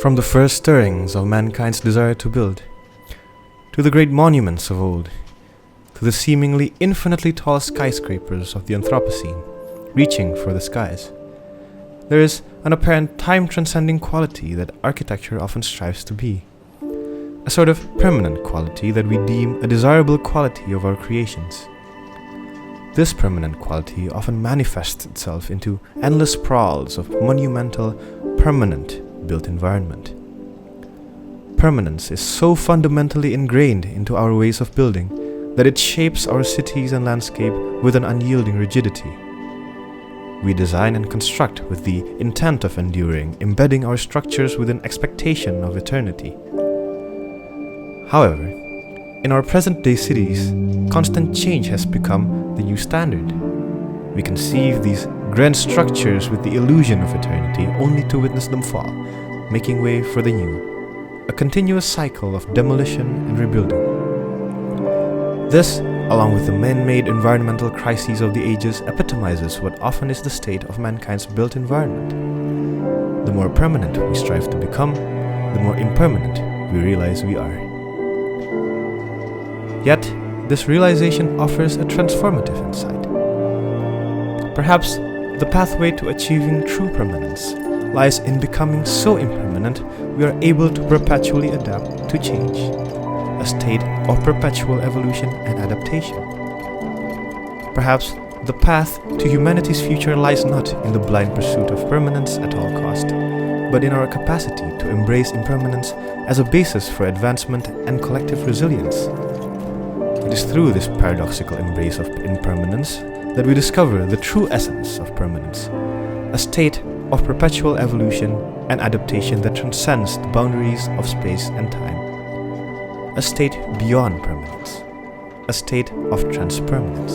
From the first stirrings of mankind's desire to build, to the great monuments of old, to the seemingly infinitely tall skyscrapers of the Anthropocene, reaching for the skies, there is an apparent time-transcending quality that architecture often strives to be, a sort of permanent quality that we deem a desirable quality of our creations. This permanent quality often manifests itself into endless sprawls of monumental, permanent built environment. Permanence is so fundamentally ingrained into our ways of building that it shapes our cities and landscape with an unyielding rigidity. We design and construct with the intent of enduring, embedding our structures with an expectation of eternity. However, in our present-day cities, constant change has become the new standard. We conceive these grand structures with the illusion of eternity only to witness them fall, making way for the new, a continuous cycle of demolition and rebuilding. This, along with the man-made environmental crises of the ages, epitomizes what often is the state of mankind's built environment. The more permanent we strive to become, the more impermanent we realize we are. Yet, this realization offers a transformative insight. Perhaps the pathway to achieving true permanence lies in becoming so impermanent we are able to perpetually adapt to change, a state of perpetual evolution and adaptation. Perhaps the path to humanity's future lies not in the blind pursuit of permanence at all cost, but in our capacity to embrace impermanence as a basis for advancement and collective resilience. It is through this paradoxical embrace of impermanence that we discover the true essence of permanence, a state of perpetual evolution and adaptation that transcends the boundaries of space and time, a state beyond permanence, a state of transpermanence.